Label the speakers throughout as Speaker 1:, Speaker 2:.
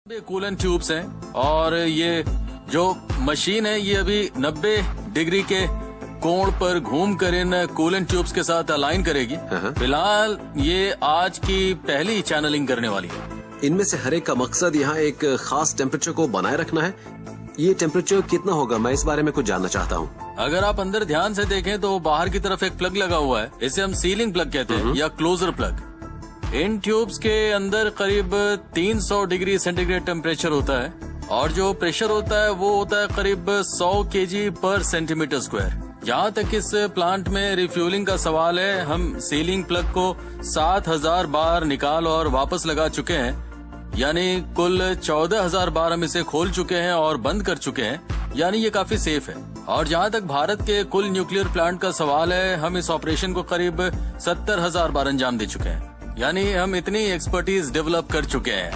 Speaker 1: Coolant tubes हैं और ये जो मशीन है ये अभी 90 डिग्री के कोण पर घूम कर इन कूलेंट ट्यूब्स के साथ अलाइन करेगी। फिलहाल ये आज की पहली चैनलिंग करने वाली है।
Speaker 2: इनमें से हर एक का मकसद यहाँ एक खास टेम्परेचर को बनाए रखना है। ये टेम्परेचर कितना होगा, मैं इस बारे में कुछ जानना चाहता हूँ।
Speaker 1: अगर आप अंदर ध्यान से देखें तो बाहर की तरफ एक प्लग लगा हुआ है, इसे हम सीलिंग प्लग कहते हैं या क्लोजर प्लग। इन ट्यूब्स के अंदर करीब 300 डिग्री सेंटीग्रेड टेम्परेचर होता है और जो प्रेशर होता है वो होता है करीब 100 kg पर सेंटीमीटर स्क्वायर। जहाँ तक इस प्लांट में रिफ्यूलिंग का सवाल है, हम सीलिंग प्लग को 7000 बार निकाल और वापस लगा चुके हैं, यानी कुल 14000 बार हम इसे खोल चुके हैं और बंद कर चुके हैं, यानी ये काफी सेफ है। और जहाँ तक भारत के कुल न्यूक्लियर प्लांट का सवाल है, हम इस ऑपरेशन को करीब 70000 बार अंजाम दे चुके हैं, यानी हम इतनी एक्सपर्टीज डेवलप कर चुके हैं।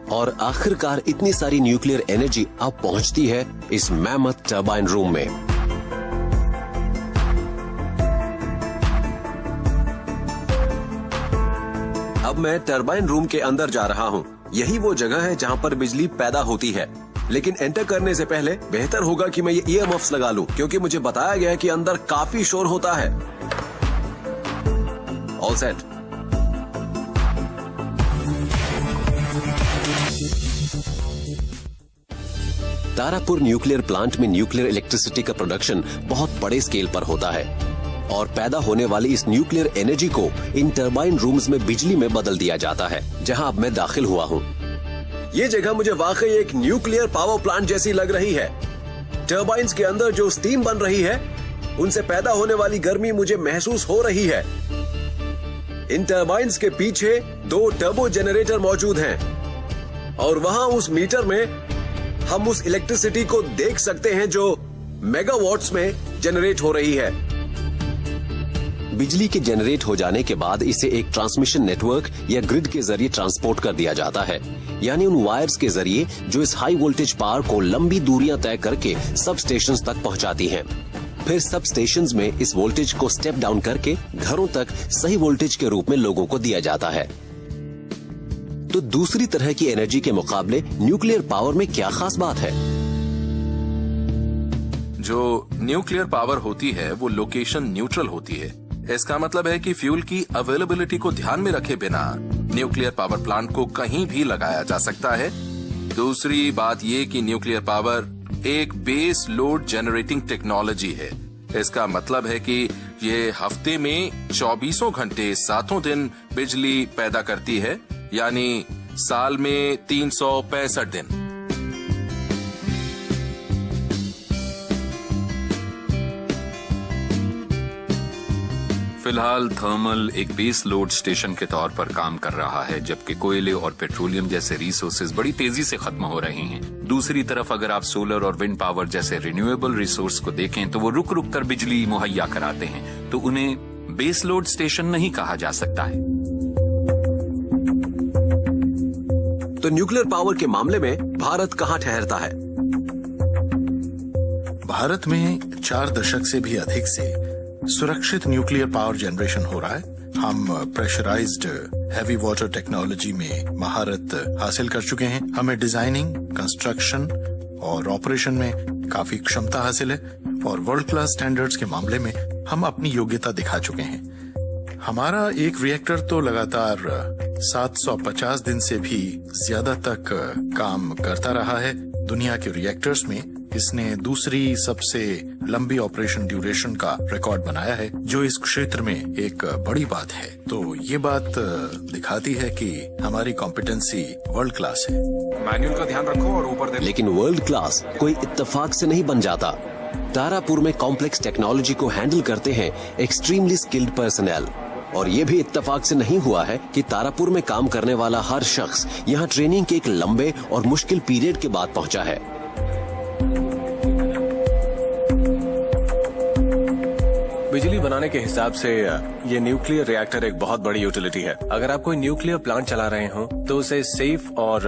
Speaker 2: और आखिरकार इतनी सारी न्यूक्लियर एनर्जी अब पहुंचती है इस मैमथ टरबाइन रूम में। अब मैं टरबाइन रूम के अंदर जा रहा हूं। यही वो जगह है जहां पर बिजली पैदा होती है, लेकिन एंटर करने से पहले बेहतर होगा कि मैं ये ईयरमफ्स लगा लूं, क्योंकि मुझे बताया गया है कि अंदर काफी शोर होता है। All set. Tarapur nuclear plant में न्यूक्लियर इलेक्ट्रिसिटी का प्रोडक्शन बहुत बड़े स्केल पर होता है और पैदा होने वाली इस न्यूक्लियर एनर्जी को इन टरबाइन रूम्स में बिजली में बदल दिया जाता है, जहां अब मैं दाखिल हुआ हूं। ये जगह मुझे वाकई एक न्यूक्लियर पावर प्लांट जैसी लग रही है। टरबाइन्स के अंदर जो स्टीम बन रही है, उनसे पैदा होने वाली गर्मी मुझे महसूस हो रही है। इन टरबाइन्स के पीछे 2 टर्बो जनरेटर मौजूद हैं और वहां उस मीटर में हम उस इलेक्ट्रिसिटी को देख सकते हैं जो मेगावाट्स में जनरेट हो रही है। बिजली के जनरेट हो जाने के बाद इसे एक ट्रांसमिशन नेटवर्क या ग्रिड के जरिए ट्रांसपोर्ट कर दिया जाता है, यानी उन वायर्स के जरिए जो इस हाई वोल्टेज पावर को लंबी दूरियां तय करके सब स्टेशंस तक पहुंचाती हैं। फिर सब स्टेशंस में इस वोल्टेज को स्टेप डाउन करके घरों तक सही वोल्टेज के रूप में लोगों को दिया जाता है। तो दूसरी तरह की एनर्जी के मुकाबले न्यूक्लियर पावर में क्या खास बात है?
Speaker 3: जो न्यूक्लियर पावर होती है वो लोकेशन न्यूट्रल होती है। इसका मतलब है कि फ्यूल की अवेलेबिलिटी को ध्यान में रखे बिना न्यूक्लियर पावर प्लांट को कहीं भी लगाया जा सकता है। दूसरी बात ये कि न्यूक्लियर पावर एक बेस लोड जनरेटिंग टेक्नोलॉजी है। इसका मतलब है कि ये हफ्ते में 24 घंटे 7 दिन बिजली पैदा करती है, यानी साल में 365 दिन।
Speaker 4: फिलहाल थर्मल एक बेस लोड स्टेशन के तौर पर काम कर रहा है, जबकि कोयले और पेट्रोलियम जैसे रिसोर्सेज बड़ी तेजी से खत्म हो रहे हैं। दूसरी तरफ अगर आप सोलर और विंड पावर जैसे रिन्यूएबल रिसोर्स को देखें तो वो रुक रुक कर बिजली मुहैया कराते हैं, तो उन्हें बेस लोड स्टेशन नहीं कहा जा सकता है।
Speaker 2: तो न्यूक्लियर पावर के मामले में भारत कहाँ ठहरता है?
Speaker 5: भारत में 4 दशक से भी अधिक से सुरक्षित न्यूक्लियर पावर जनरेशन हो रहा है। हम प्रेशराइज्ड हैवी वाटर टेक्नोलॉजी में महारत हासिल कर चुके हैं। हमें डिजाइनिंग, कंस्ट्रक्शन और ऑपरेशन में काफी क्षमता हासिल है और वर्ल्ड क्लास स्टैंडर्ड्स के मामले में हम अपनी योग्यता दिखा चुके हैं। हमारा एक रिएक्टर तो लगातार 750 दिन से भी ज्यादा तक काम करता रहा है। दुनिया के रिएक्टर्स में इसने दूसरी सबसे लंबी ऑपरेशन ड्यूरेशन का रिकॉर्ड बनाया है, जो इस क्षेत्र में एक बड़ी बात है। तो ये बात दिखाती है कि हमारी कॉम्पिटेंसी वर्ल्ड क्लास है।
Speaker 3: मैन्युअल का ध्यान रखो और ऊपर देखो।
Speaker 2: लेकिन वर्ल्ड क्लास कोई इत्तेफाक से नहीं बन जाता। तारापुर में कॉम्प्लेक्स टेक्नोलॉजी को हैंडल करते हैं एक्सट्रीमली स्किल्ड पर्सनल, और ये भी इत्तेफाक से नहीं हुआ है कि तारापुर में काम करने वाला हर शख्स यहाँ ट्रेनिंग के एक लंबे और मुश्किल पीरियड के बाद पहुंचा है।
Speaker 6: बिजली बनाने के हिसाब से ये न्यूक्लियर रिएक्टर एक बहुत बड़ी यूटिलिटी है। अगर आप कोई न्यूक्लियर प्लांट चला रहे हो तो उसे सेफ और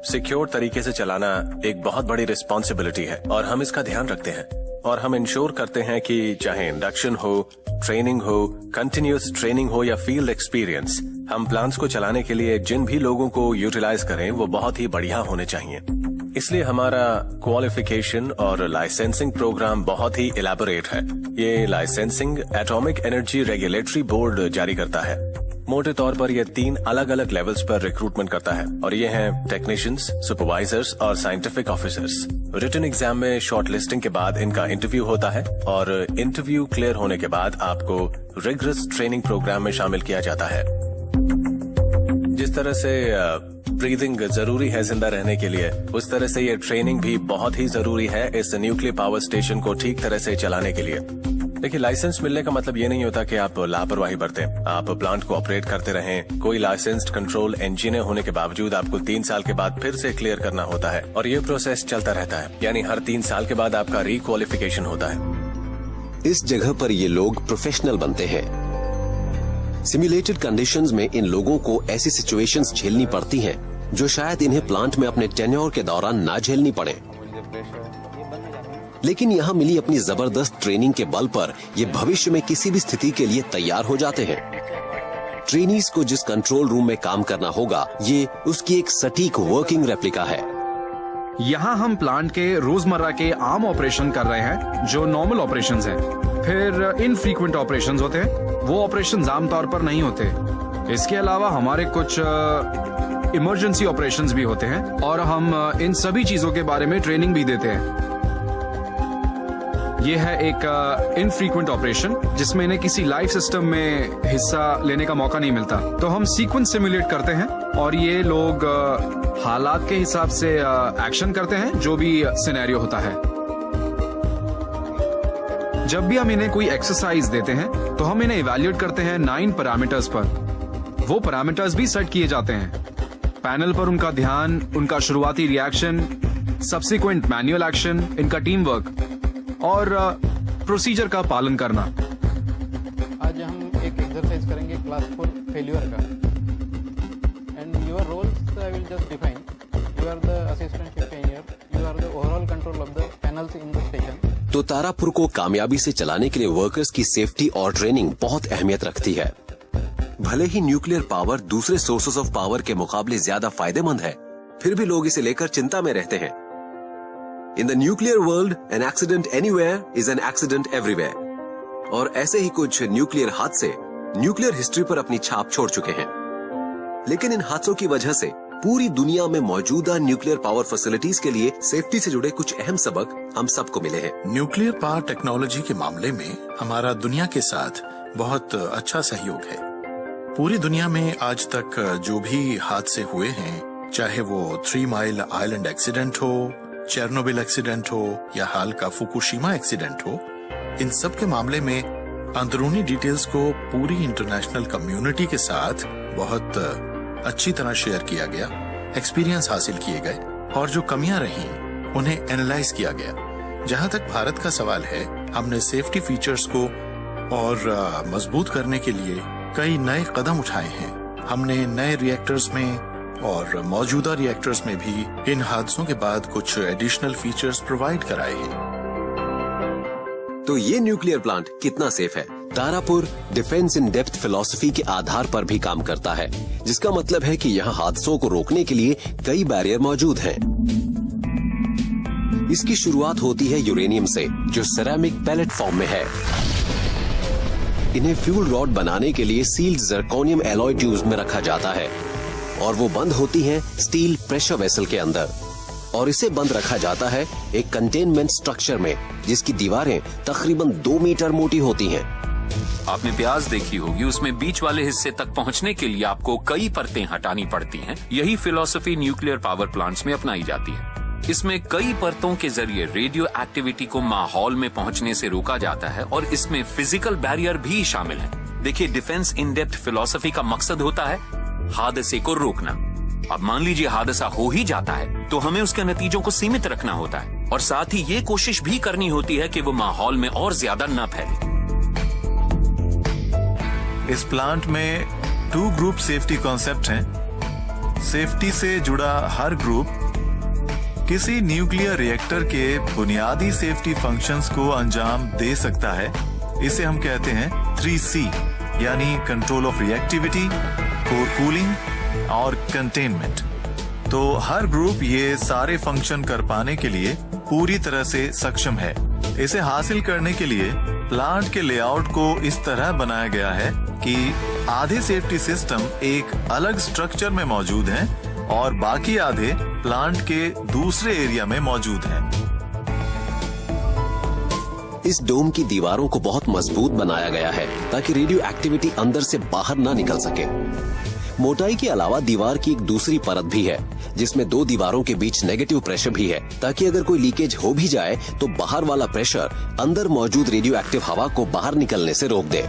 Speaker 6: सिक्योर तरीके से चलाना एक बहुत बड़ी रिस्पॉन्सिबिलिटी है और हम इसका ध्यान रखते हैं। और हम इंश्योर करते हैं कि चाहे इंडक्शन हो, ट्रेनिंग हो, कंटिन्यूअस ट्रेनिंग हो या फील्ड एक्सपीरियंस, हम प्लांट्स को चलाने के लिए जिन भी लोगों को यूटिलाइज करें वो बहुत ही बढ़िया होने चाहिए। इसलिए हमारा क्वालिफिकेशन और लाइसेंसिंग प्रोग्राम बहुत ही इलैबोरेट है। ये licensing atomic energy regulatory board जारी करता है। मोटे तौर पर ये 3 अलग अलग लेवल्स पर रिक्रूटमेंट करता है और ये हैं टेक्नीशियंस, सुपरवाइजर्स और साइंटिफिक ऑफिसर्स। रिटन एग्जाम में शॉर्ट लिस्टिंग के बाद इनका इंटरव्यू होता है और इंटरव्यू क्लियर होने के बाद आपको रिगरस ट्रेनिंग प्रोग्राम में शामिल किया जाता है। जिस तरह से ब्रीदिंग जरूरी है जिंदा रहने के लिए, उस तरह से ये ट्रेनिंग भी बहुत ही जरूरी है इस न्यूक्लियर पावर स्टेशन को ठीक तरह से चलाने के लिए। देखिए, लाइसेंस मिलने का मतलब ये नहीं होता कि आप लापरवाही बरतें। आप प्लांट को ऑपरेट करते रहें। कोई लाइसेंस्ड कंट्रोल इंजीनियर होने के बावजूद आपको 3 साल के बाद फिर से क्लियर करना होता है और ये प्रोसेस चलता रहता है। यानी हर 3 साल के बाद आपका रिक्वालिफिकेशन होता है।
Speaker 2: इस जगह पर ये लोग प्रोफेशनल बनते हैं। सिमुलेटेड कंडीशंस में इन लोगों को ऐसी सिचुएशंस झेलनी पड़ती हैं जो शायद इन्हें प्लांट में अपने टेन्योर के दौरान ना झेलनी पड़े। लेकिन यहाँ मिली अपनी जबरदस्त ट्रेनिंग के बल पर ये भविष्य में किसी भी स्थिति के लिए तैयार हो जाते हैं। ट्रेनीज को जिस कंट्रोल रूम में काम करना होगा, ये उसकी एक सटीक वर्किंग रेप्लिका है।
Speaker 7: यहाँ हम प्लांट के रोजमर्रा के आम ऑपरेशन कर रहे हैं जो नॉर्मल ऑपरेशंस हैं। फिर इनफ्रीक्वेंट ऑपरेशंस होते हैं, वो ऑपरेशंस आमतौर पर नहीं होते। इसके अलावा हमारे कुछ इमरजेंसी ऑपरेशंस भी होते हैं और हम इन सभी चीजों के बारे में ट्रेनिंग भी देते हैं। ये है एक इनफ्रीक्वेंट ऑपरेशन जिसमें इन्हें किसी लाइव सिस्टम में हिस्सा लेने का मौका नहीं मिलता, तो हम सीक्वेंस सिमुलेट करते हैं और ये लोग हालात के हिसाब से एक्शन करते हैं जो भी सिनेरियो होता है। जब भी हम इन्हें कोई एक्सरसाइज देते हैं तो हम इन्हें इवैल्यूएट करते हैं 9 पैरामीटर्स पर। वो पैरामीटर्स भी सेट किए जाते हैं। पैनल पर उनका ध्यान, उनका शुरुआती रिएक्शन, सब्सिक्वेंट मैनुअल एक्शन, इनका टीम वर्क और प्रोसीजर का पालन करना।
Speaker 8: आज हम एक एक्सरसाइज करेंगे क्लास 4 फेल्यूर का। And your roles I will just define. You are the assistant engineer, you are the overall control of the panels in the station.
Speaker 2: तो तारापुर को कामयाबी से चलाने के लिए वर्कर्स की सेफ्टी और ट्रेनिंग बहुत अहमियत रखती है। भले ही न्यूक्लियर पावर दूसरे सोर्सेस ऑफ पावर के मुकाबले ज्यादा फायदेमंद है, फिर भी लोग इसे लेकर चिंता में रहते हैं। In the nuclear world an accident anywhere is an accident everywhere. और ऐसे ही कुछ न्यूक्लियर हादसे न्यूक्लियर हिस्ट्री पर अपनी छाप छोड़ चुके हैं। लेकिन इन हादसों की वजह से पूरी दुनिया में मौजूदा न्यूक्लियर पावर फैसिलिटीज के लिए सेफ्टी से जुड़े कुछ अहम सबक हम सबको मिले हैं।
Speaker 5: न्यूक्लियर पावर टेक्नोलॉजी के मामले में हमारा दुनिया के साथ बहुत अच्छा सहयोग है। पूरी दुनिया में आज तक जो भी हादसे हुए हैं, चाहे वो 3 माइल आइलैंड एक्सीडेंट हो, चेरनोबिल एक्सीडेंट हो या हाल का फुकुशिमा एक्सीडेंट हो, इन सब के मामले में अंदरूनी डिटेल्स को पूरी इंटरनेशनल कम्युनिटी के साथ बहुत अच्छी तरह शेयर किया गया, एक्सपीरियंस हासिल किए गए और जो कमियां रहीं उन्हें एनालाइज किया गया। जहां तक भारत का सवाल है, हमने सेफ्टी फीचर्स को और मजबूत करने के लिए कई नए कदम उठाए हैं। हमने नए रिएक्टर्स में और मौजूदा रिएक्टर्स में भी इन हादसों के बाद कुछ एडिशनल फीचर्स प्रोवाइड कराए हैं।
Speaker 2: तो ये न्यूक्लियर प्लांट कितना सेफ है? Tarapur defence in depth philosophy के आधार पर भी काम करता है, जिसका मतलब है कि यहाँ हादसों को रोकने के लिए कई बैरियर मौजूद हैं। इसकी शुरुआत होती है यूरेनियम से, जो सेरामिक पैलेट फॉर्म में है। इन्हें फ्यूल रॉड बनाने के लिए सील्ड जर्कोनियम एलॉय ट्यूब्स में रखा जाता है और वो बंद होती हैं स्टील प्रेशर वेसल के अंदर, और इसे बंद रखा जाता है एक कंटेनमेंट स्ट्रक्चर में, जिसकी दीवारें तकरीबन 2 मीटर मोटी होती हैं।
Speaker 4: आपने प्याज देखी होगी, उसमें बीच वाले हिस्से तक पहुंचने के लिए आपको कई परतें हटानी पड़ती हैं। यही फिलॉसफी न्यूक्लियर पावर प्लांट्स में अपनाई जाती है। इसमें कई परतों के जरिए रेडियो एक्टिविटी को माहौल में पहुंचने से रोका जाता है और इसमें फिजिकल बैरियर भी शामिल है। देखिए, डिफेंस इन डेप्थ फिलॉसफी का मकसद होता है हादसे को रोकना। अब मान लीजिए हादसा हो ही जाता है तो हमें उसके नतीजों को सीमित रखना होता है और साथ ही ये कोशिश भी करनी होती है कि वो माहौल में और ज्यादा न फैले।
Speaker 9: इस प्लांट में 2 ग्रुप सेफ्टी कॉन्सेप्ट हैं। सेफ्टी से जुड़ा हर ग्रुप किसी न्यूक्लियर रिएक्टर के बुनियादी सेफ्टी फंक्शंस को अंजाम दे सकता है। इसे हम कहते हैं 3C, यानी control of reactivity, core cooling और कंटेनमेंट। तो हर ग्रुप ये सारे फंक्शन कर पाने के लिए पूरी तरह से सक्षम है। इसे हासिल करने के लिए प्लांट के लेआउट को इस तरह बनाया गया है कि आधे सेफ्टी सिस्टम एक अलग स्ट्रक्चर में मौजूद हैं और बाकी आधे प्लांट के दूसरे एरिया में मौजूद हैं।
Speaker 2: इस डोम की दीवारों को बहुत मजबूत बनाया गया है ताकि रेडियो एक्टिविटी अंदर से बाहर ना निकल सके। मोटाई के अलावा दीवार की एक दूसरी परत भी है जिसमें दो दीवारों के बीच नेगेटिव प्रेशर भी है ताकि अगर कोई लीकेज हो भी जाए तो बाहर वाला प्रेशर अंदर मौजूद रेडियो एक्टिव हवा को बाहर निकलने से रोक दे।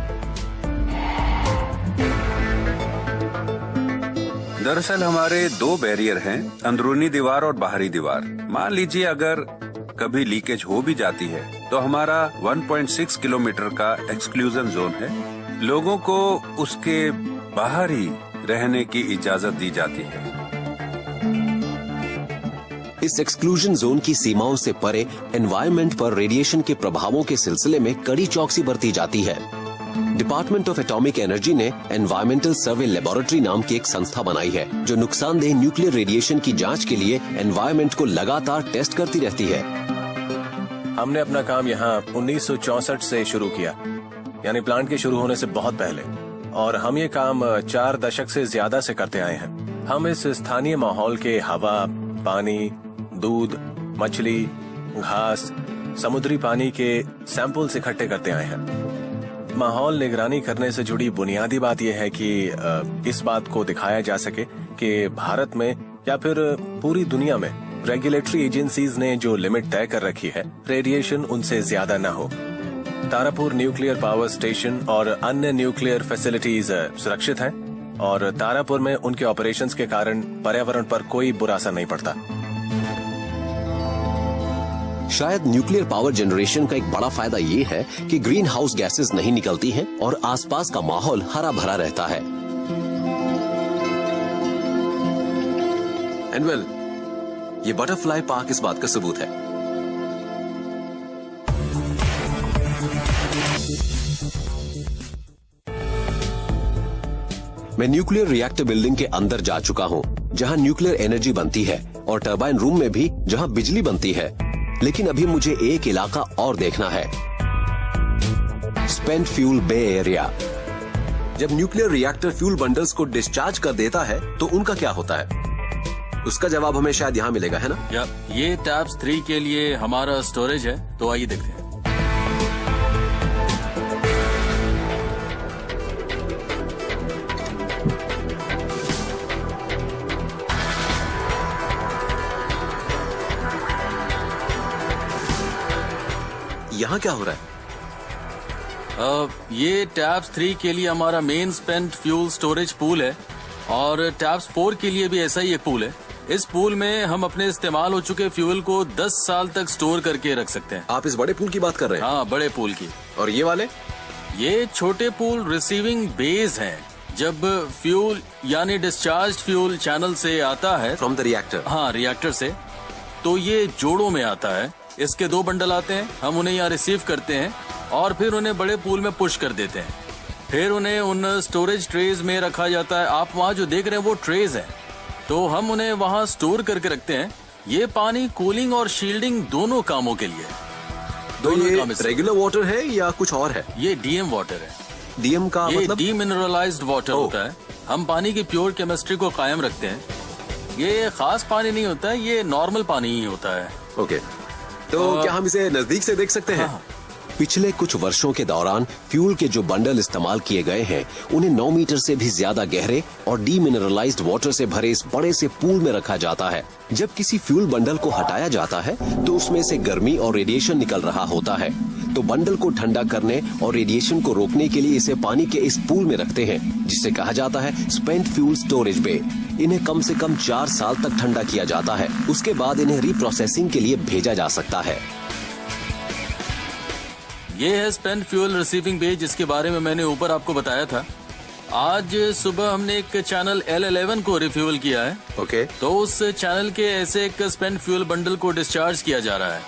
Speaker 4: दरअसल हमारे दो बैरियर हैं, अंदरूनी दीवार और बाहरी दीवार। मान लीजिए अगर कभी लीकेज हो भी जाती है तो हमारा 1.6 किलोमीटर का एक्सक्लूजन जोन है। लोगों को उसके बाहर ही रहने की इजाजत दी जाती है।
Speaker 2: इस एक्सक्लूजन जोन की सीमाओं से परे एनवायरनमेंट पर रेडिएशन के प्रभावों के सिलसिले में कड़ी चौकसी बरती जाती है। डिपार्टमेंट ऑफ एटॉमिक एनर्जी ने एनवायरमेंटल सर्वे लेबोरेटरी नाम की एक संस्था बनाई है जो नुकसानदेह न्यूक्लियर रेडिएशन की जांच के लिए एनवायरनमेंट को लगातार टेस्ट करती रहती है।
Speaker 6: हमने अपना काम यहाँ 1964 से शुरू किया, यानी प्लांट के शुरू होने से बहुत पहले, और हम ये काम 4 दशक से ज्यादा से करते आए हैं। हम इस स्थानीय माहौल के हवा, पानी, दूध, मछली, घास, समुद्री पानी के सैंपल्स इकट्ठे करते आए हैं। माहौल निगरानी करने से जुड़ी बुनियादी बात यह है कि इस बात को दिखाया जा सके कि भारत में या फिर पूरी दुनिया में रेगुलेटरी एजेंसीज ने जो लिमिट तय कर रखी है, रेडिएशन उनसे ज्यादा न हो। तारापुर न्यूक्लियर पावर स्टेशन और अन्य न्यूक्लियर फैसिलिटीज सुरक्षित हैं और तारापुर में उनके ऑपरेशंस के कारण पर्यावरण पर कोई बुरा असर नहीं पड़ता।
Speaker 2: शायद न्यूक्लियर पावर जनरेशन का एक बड़ा फायदा ये है कि ग्रीन हाउस गैसेस नहीं निकलती हैं और आसपास का माहौल हरा भरा रहता है। एंड वेल, ये बटरफ्लाई पार्क इस बात का सबूत है। मैं न्यूक्लियर रिएक्टर बिल्डिंग के अंदर जा चुका हूं जहां न्यूक्लियर एनर्जी बनती है और टरबाइन रूम में भी जहां बिजली बनती है। लेकिन अभी मुझे एक इलाका और देखना है, स्पेंट फ्यूल बे एरिया। जब न्यूक्लियर रिएक्टर फ्यूल बंडल्स को डिस्चार्ज कर देता है तो उनका क्या होता है? उसका जवाब हमें शायद यहाँ मिलेगा, है ना?
Speaker 1: ये टैप्स 3 के लिए हमारा स्टोरेज है, तो आइए देखते हैं।
Speaker 2: यहाँ क्या हो रहा है?
Speaker 1: ये टैप्स 3 के लिए हमारा main spent fuel storage pool है और टैप्स 4 के लिए भी ऐसा ही एक पूल है। इस पूल में हम अपने इस्तेमाल हो चुके फ्यूल को 10 साल तक स्टोर करके रख सकते हैं।
Speaker 2: आप इस बड़े पूल की बात कर रहे हैं?
Speaker 1: हाँ, बड़े पूल की।
Speaker 2: और ये वाले?
Speaker 1: ये छोटे पूल रिसीविंग बेस हैं। जब फ्यूल यानी डिस्चार्ज फ्यूल चैनल से आता है
Speaker 2: फ्रॉम द रिएक्टर,
Speaker 1: हाँ रिएक्टर से, तो ये जोड़ों में आता है। इसके 2 बंडल आते हैं, हम उन्हें यहाँ रिसीव करते हैं और फिर उन्हें बड़े पूल में पुश कर देते हैं। फिर उन्हें उन स्टोरेज ट्रेज में रखा जाता है। आप वहाँ जो देख रहे हैं वो ट्रेज है, तो हम उन्हें वहाँ स्टोर करके रखते हैं। ये पानी कूलिंग और शील्डिंग दोनों कामों के लिए।
Speaker 2: तो ये रेगुलर वाटर है या कुछ और है?
Speaker 1: ये डीएम वाटर है।
Speaker 2: डीएम का
Speaker 1: ये
Speaker 2: मतलब?
Speaker 1: डीमिनरलाइज्ड वाटर होता है। हम पानी की प्योर केमिस्ट्री को कायम रखते हैं। ये खास पानी नहीं होता है, ये नॉर्मल पानी ही होता है।
Speaker 2: ओके, तो क्या हम इसे नजदीक से देख सकते हैं? हाँ। पिछले कुछ वर्षों के दौरान फ्यूल के जो बंडल इस्तेमाल किए गए हैं उन्हें 9 मीटर से भी ज्यादा गहरे और डीमिनरलाइज्ड वाटर से भरे इस बड़े से पूल में रखा जाता है। जब किसी फ्यूल बंडल को हटाया जाता है तो उसमें से गर्मी और रेडिएशन निकल रहा होता है, तो बंडल को ठंडा करने और रेडिएशन को रोकने के लिए इसे पानी के इस पूल में रखते हैं जिसे कहा जाता है स्पेंट फ्यूल स्टोरेज बे। इन्हें कम से कम 4 साल तक ठंडा किया जाता है, उसके बाद इन्हें रीप्रोसेसिंग के लिए भेजा जा सकता है।
Speaker 1: ये है स्पेंट फ्यूल रिसीविंग बे जिसके बारे में मैंने ऊपर आपको बताया था। आज सुबह हमने एक चैनल L11 को रिफ्यूल किया है।
Speaker 2: ओके।
Speaker 1: तो उस चैनल के ऐसे एक स्पेंट फ्यूल बंडल को डिस्चार्ज किया जा रहा है।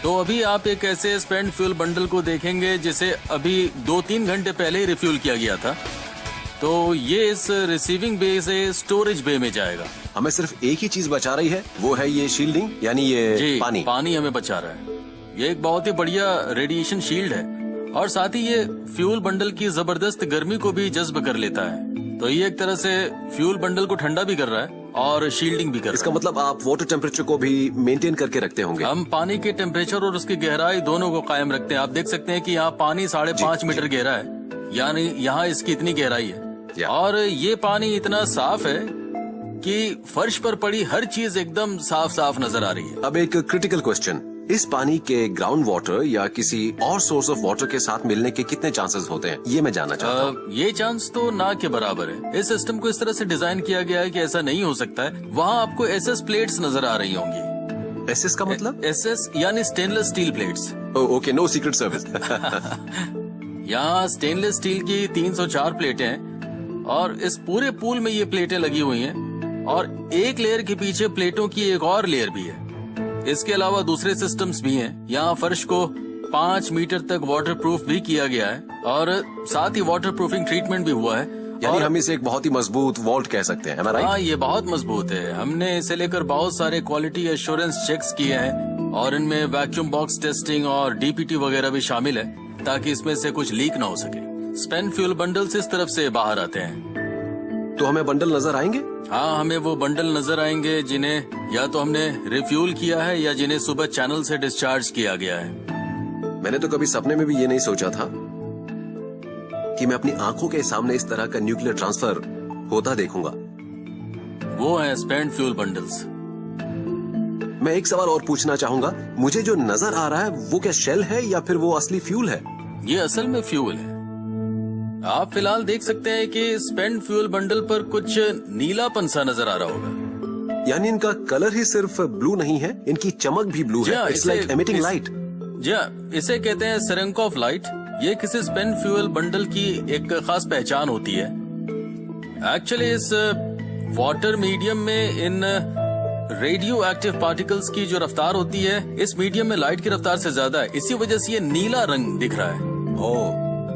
Speaker 1: तो अभी आप एक ऐसे स्पेंट फ्यूल बंडल को देखेंगे जिसे अभी 2-3 घंटे पहले ही रिफ्यूल किया गया था। तो ये इस रिसीविंग बे से स्टोरेज बे में जाएगा।
Speaker 2: हमें सिर्फ एक ही चीज बचा रही है, वो है ये शील्डिंग, यानी ये
Speaker 1: जी,
Speaker 2: पानी।
Speaker 1: पानी हमें बचा रहा है। ये एक बहुत ही बढ़िया रेडिएशन शील्ड है और साथ ही ये फ्यूल बंडल की जबरदस्त गर्मी को भी जज्ब कर लेता है। तो ये एक तरह से फ्यूल बंडल को ठंडा भी कर रहा है और शील्डिंग भी कर रहा है।
Speaker 2: इसका मतलब आप वाटर टेम्परेचर को भी मेंटेन करके रखते होंगे।
Speaker 1: हम पानी के टेम्परेचर और उसकी गहराई दोनों को कायम रखते हैं। आप देख सकते हैं कि यहाँ पानी 5.5 मीटर गहरा है, यानी यहाँ इसकी इतनी गहराई है। और ये पानी इतना साफ है कि फर्श पर पड़ी हर चीज एकदम साफ साफ नजर आ रही है।
Speaker 2: अब एक क्रिटिकल क्वेश्चन, इस पानी के ग्राउंड वाटर या किसी और सोर्स ऑफ वाटर के साथ मिलने के कितने चांसेस होते हैं, ये मैं जानना चाहता हूँ।
Speaker 1: ये चांस तो ना के बराबर है। इस सिस्टम को इस तरह से डिजाइन किया गया है कि ऐसा नहीं हो सकता है। वहाँ आपको SS प्लेट्स नजर आ रही होंगी।
Speaker 2: SS का मतलब?
Speaker 1: SS यानी stainless steel plates.
Speaker 2: Okay, no secret service.
Speaker 1: यहाँ स्टेनलेस स्टील की 304 प्लेटें हैं और इस पूरे पूल में ये प्लेटें लगी हुई हैं और एक लेयर के पीछे प्लेटों की एक और लेयर भी है। इसके अलावा दूसरे सिस्टम्स भी हैं। यहाँ फर्श को 5 मीटर तक वाटरप्रूफ भी किया गया है और साथ ही वाटरप्रूफिंग ट्रीटमेंट भी हुआ है।
Speaker 2: यानी हम इसे एक बहुत ही मजबूत वॉल्ट कह सकते हैं, right?
Speaker 1: हाँ, ये बहुत मजबूत है। हमने इसे लेकर बहुत सारे क्वालिटी एश्योरेंस चेक्स किए हैं और इनमें वैक्यूम बॉक्स टेस्टिंग और DPT वगैरह भी शामिल है ताकि इसमें से कुछ लीक ना हो सके। स्पेंट फ्यूल बंडल्स इस तरफ से बाहर आते हैं।
Speaker 2: तो हमें बंडल नजर आएंगे?
Speaker 1: हाँ, हमें वो बंडल नजर आएंगे जिन्हें या तो हमने रिफ्यूल किया है या जिन्हें सुबह चैनल से डिस्चार्ज किया गया है।
Speaker 2: मैंने तो कभी सपने में भी ये नहीं सोचा था कि मैं अपनी आंखों के सामने इस तरह का न्यूक्लियर ट्रांसफर होता देखूंगा।
Speaker 1: वो है स्पेंट फ्यूल बंडल्स।
Speaker 2: मैं एक सवाल और पूछना चाहूंगा, मुझे जो नजर आ रहा है वो क्या शेल है या फिर वो असली फ्यूल है?
Speaker 1: ये असल में फ्यूल है। आप फिलहाल देख सकते हैं कि स्पेंट फ्यूल बंडल पर कुछ नीलापन सा नजर आ रहा होगा।
Speaker 2: यानी इनका कलर ही सिर्फ ब्लू नहीं है, इनकी चमक भी ब्लू है। It's like emitting light.
Speaker 1: जी, इसे कहते हैं सेरेंकोफ लाइट। ये किसी स्पेंट फ्यूल बंडल की एक खास पहचान होती है। एक्चुअली इस वाटर मीडियम में इन रेडियो एक्टिव पार्टिकल्स की जो रफ्तार होती है इस मीडियम में लाइट की रफ्तार से ज्यादा है। इसी वजह से ये नीला रंग दिख रहा है।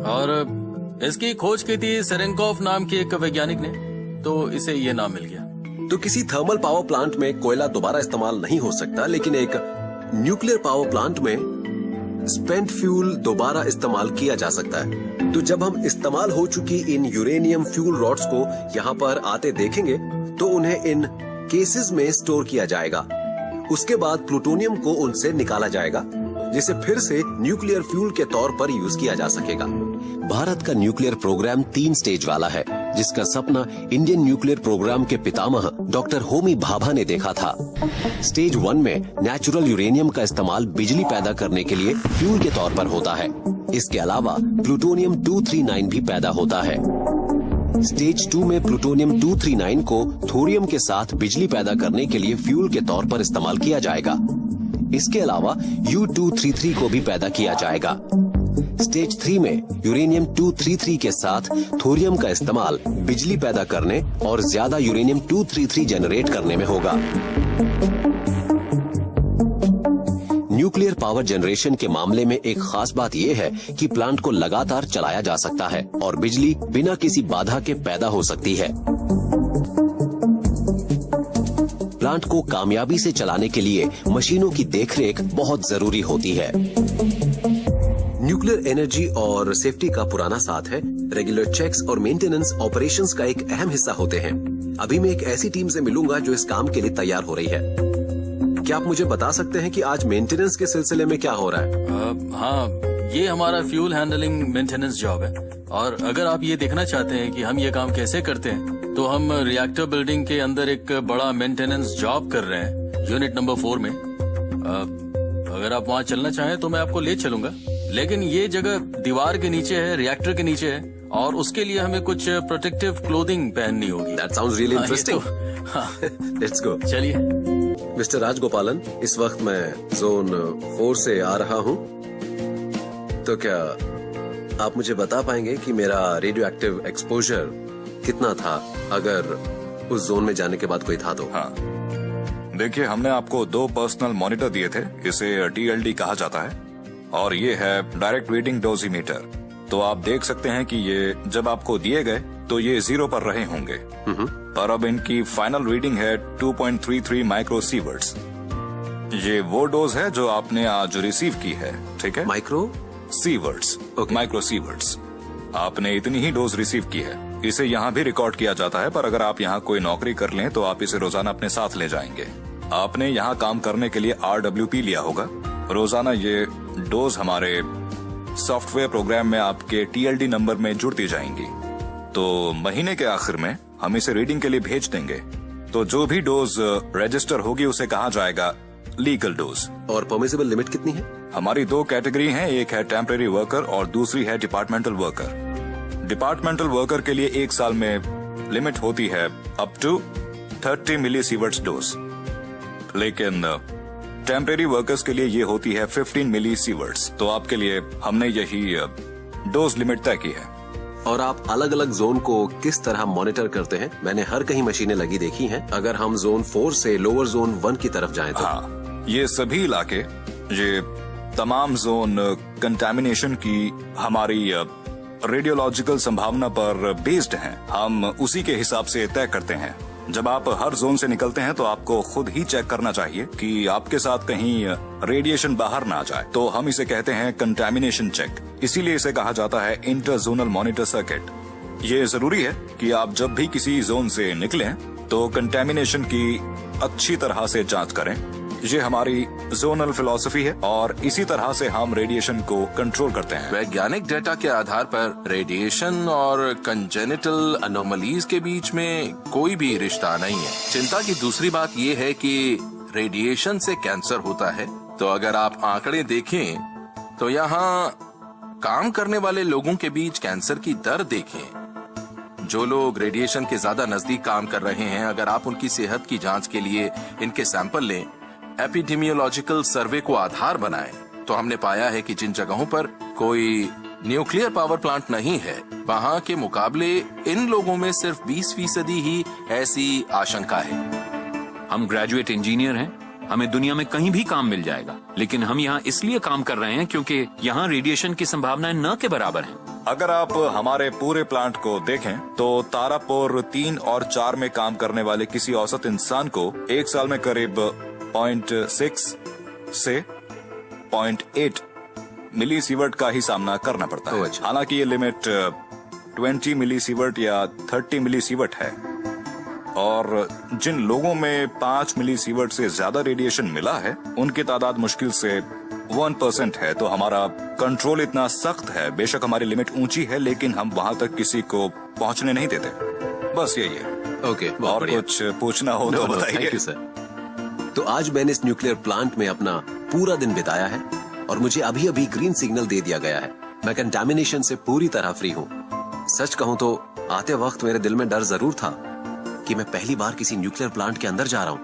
Speaker 1: और इसकी खोज की थी सेरेंकोफ नाम के एक वैज्ञानिक ने, तो इसे ये नाम मिल गया।
Speaker 2: तो किसी थर्मल पावर प्लांट में कोयला दोबारा इस्तेमाल नहीं हो सकता, लेकिन एक न्यूक्लियर पावर प्लांट में स्पेंट फ्यूल दोबारा इस्तेमाल किया जा सकता है। तो जब हम इस्तेमाल हो चुकी इन यूरेनियम फ्यूल रॉड्स को यहाँ पर आते देखेंगे तो उन्हें इन केसेस में स्टोर किया जाएगा। उसके बाद प्लूटोनियम को उनसे निकाला जाएगा जिसे फिर से न्यूक्लियर फ्यूल के तौर पर यूज किया जा सकेगा। भारत का न्यूक्लियर प्रोग्राम 3 स्टेज वाला है, जिसका सपना इंडियन न्यूक्लियर प्रोग्राम के पितामह डॉक्टर होमी भाभा ने देखा था। स्टेज 1 में नेचुरल यूरेनियम का इस्तेमाल बिजली पैदा करने के लिए फ्यूल के तौर पर होता है। इसके अलावा प्लूटोनियम 239 भी पैदा होता है। स्टेज 2 में प्लूटोनियम 239 को थोरियम के साथ बिजली पैदा करने के लिए फ्यूल के तौर पर इस्तेमाल किया जाएगा। इसके अलावा U233 को भी पैदा किया जाएगा। स्टेज 3 में यूरेनियम 233 के साथ थोरियम का इस्तेमाल बिजली पैदा करने और ज्यादा यूरेनियम 233 जनरेट करने में होगा। न्यूक्लियर पावर जनरेशन के मामले में एक खास बात यह है कि प्लांट को लगातार चलाया जा सकता है और बिजली बिना किसी बाधा के पैदा हो सकती है। प्लांट को कामयाबी से चलाने के लिए मशीनों की देखरेख बहुत जरूरी होती है। न्यूक्लियर एनर्जी और सेफ्टी का पुराना साथ है। रेगुलर चेक्स और मेंटेनेंस ऑपरेशंस का एक अहम हिस्सा होते हैं। अभी मैं एक ऐसी टीम से मिलूंगा जो इस काम के लिए तैयार हो रही है। क्या आप मुझे बता सकते हैं कि आज मेंटेनेंस के सिलसिले में क्या हो रहा है?
Speaker 1: हाँ, ये हमारा फ्यूल हैंडलिंग मेंटेनेंस जॉब है और अगर आप ये देखना चाहते हैं कि हम ये काम कैसे करते हैं तो हम रिएक्टर बिल्डिंग के अंदर एक बड़ा मेंटेनेंस जॉब कर रहे हैं यूनिट नंबर 4 में। अगर आप वहाँ चलना चाहें तो मैं आपको ले चलूंगा, लेकिन ये जगह दीवार के नीचे है, रिएक्टर के नीचे है और उसके लिए हमें कुछ प्रोटेक्टिव क्लोथिंग पहननी होगी।
Speaker 2: That sounds really interesting. Let's go.
Speaker 1: चलिए।
Speaker 2: मिस्टर राजगोपालन, इस वक्त मैं जोन 4 से आ रहा हूँ, तो क्या आप मुझे बता पाएंगे कि मेरा रेडियो एक्टिव एक्सपोजर कितना था अगर उस जोन में जाने के बाद कोई था तो?
Speaker 10: हाँ, देखिए हमने आपको 2 पर्सनल मॉनिटर दिए थे, इसे TLD कहा जाता है, और ये है डायरेक्ट रीडिंग डोजीमीटर। तो आप देख सकते हैं कि ये जब आपको दिए गए तो ये 0 पर रहे होंगे, पर अब इनकी फाइनल रीडिंग है 2.33 माइक्रो सीवर्ट्स। ये वो डोज है जो आपने आज रिसीव की है, ठीक है?
Speaker 2: Micro
Speaker 10: sieverts, micro sieverts. आपने इतनी ही डोज रिसीव की है। इसे यहाँ भी रिकॉर्ड किया जाता है, पर अगर आप यहाँ कोई नौकरी कर लें तो आप इसे रोजाना अपने साथ ले जाएंगे। आपने यहाँ काम करने के लिए RWP लिया होगा। रोजाना ये डोज हमारे सॉफ्टवेयर प्रोग्राम में आपके TLD नंबर में जुड़ती जाएंगी। तो महीने के आखिर में हम इसे रीडिंग के लिए भेज देंगे। तो जो भी डोज रजिस्टर होगी उसे कहा जाएगा लीगल डोज।
Speaker 2: और परमिसिबल लिमिट कितनी है?
Speaker 10: हमारी 2 कैटेगरी हैं, एक है टेम्परेरी वर्कर और दूसरी है डिपार्टमेंटल वर्कर। डिपार्टमेंटल वर्कर के लिए 1 साल में लिमिट होती है अप टू 30 मिली सीवर्ट्स डोज, लेकिन टेम्परेरी वर्कर्स के लिए ये होती है 15 मिली सीवर्ट्स। तो आपके लिए हमने यही डोज लिमिट तय की है।
Speaker 2: और आप अलग अलग जोन को किस तरह मॉनिटर करते हैं? मैंने हर कहीं मशीनें लगी देखी हैं। अगर हम जोन 4 से लोअर जोन 1 की तरफ जाएं तो?
Speaker 10: हाँ, ये सभी इलाके, ये तमाम जोन कंटामिनेशन की हमारी रेडियोलॉजिकल संभावना पर बेस्ड हैं। हम उसी के हिसाब से तय करते हैं। जब आप हर जोन से निकलते हैं तो आपको खुद ही चेक करना चाहिए कि आपके साथ कहीं रेडिएशन बाहर ना जाए। तो हम इसे कहते हैं कंटामिनेशन चेक। इसीलिए इसे कहा जाता है इंटर जोनल मॉनिटर सर्किट। ये जरूरी है कि आप जब भी किसी जोन से निकलें तो कंटामिनेशन की अच्छी तरह से जांच करें। ये हमारी जोनल फिलॉसफी है और इसी तरह से हम रेडिएशन को कंट्रोल करते हैं।
Speaker 3: वैज्ञानिक डेटा के आधार पर रेडिएशन और कंजेनिटल अनोमलीज के बीच में कोई भी रिश्ता नहीं है। चिंता की दूसरी बात ये है कि रेडिएशन से कैंसर होता है। तो अगर आप आंकड़े देखें तो यहाँ काम करने वाले लोगों के बीच कैंसर की दर देखें। जो लोग रेडिएशन के ज्यादा नजदीक काम कर रहे हैं, अगर आप उनकी सेहत की जांच के लिए इनके सैंपल लें, एपिडेमियोलॉजिकल सर्वे को आधार बनाएं, तो हमने पाया है कि जिन जगहों पर कोई न्यूक्लियर पावर प्लांट नहीं है, वहां के मुकाबले इन लोगों में सिर्फ 20% ही ऐसी आशंका है।
Speaker 4: हम ग्रेजुएट इंजीनियर हैं, हमें दुनिया में कहीं भी काम मिल जाएगा, लेकिन हम यहाँ इसलिए काम कर रहे हैं क्योंकि यहाँ रेडिएशन की संभावनाएं न के बराबर हैं।
Speaker 10: अगर आप हमारे पूरे प्लांट को देखें तो तारापुर 3 और 4 में काम करने वाले किसी औसत इंसान को 1 साल में करीब 0.6 से 0.8 मिली सीवर्ट का ही सामना करना पड़ता है। हालांकि ये लिमिट 20 मिली सीवर्ट या 30 मिली सीवर्ट है, और जिन लोगों में 5 मिली सीवर्ट से ज्यादा रेडिएशन मिला है उनकी तादाद मुश्किल से 1% है। तो हमारा कंट्रोल इतना सख्त है, बेशक हमारी लिमिट ऊंची है, लेकिन हम वहां तक किसी को पहुंचने नहीं देते। बस यही है।
Speaker 2: ओके,
Speaker 10: और कुछ पूछना हो तो बताइए।
Speaker 2: Thank you sir. तो आज मैंने इस न्यूक्लियर प्लांट में अपना पूरा दिन बिताया है और मुझे अभी अभी ग्रीन सिग्नल दे दिया गया है। मैं कंटामिनेशन से पूरी तरह फ्री हूँ। सच कहूँ तो आते वक्त मेरे दिल में डर जरूर था कि मैं पहली बार किसी न्यूक्लियर प्लांट के अंदर जा रहा हूँ,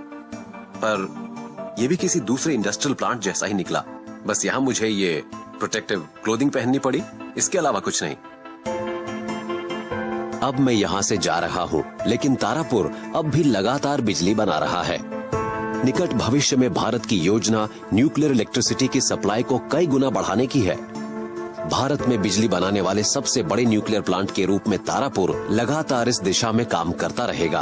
Speaker 2: पर यह भी किसी दूसरे इंडस्ट्रियल प्लांट जैसा ही निकला। बस यहाँ मुझे ये प्रोटेक्टिव क्लोथिंग पहननी पड़ी, इसके अलावा कुछ नहीं। अब मैं यहाँ से जा रहा हूँ, लेकिन तारापुर अब भी लगातार बिजली बना रहा है। निकट भविष्य में भारत की योजना न्यूक्लियर इलेक्ट्रिसिटी की सप्लाई को कई गुना बढ़ाने की है। भारत में बिजली बनाने वाले सबसे बड़े न्यूक्लियर प्लांट के रूप में तारापुर लगातार इस दिशा में काम करता रहेगा।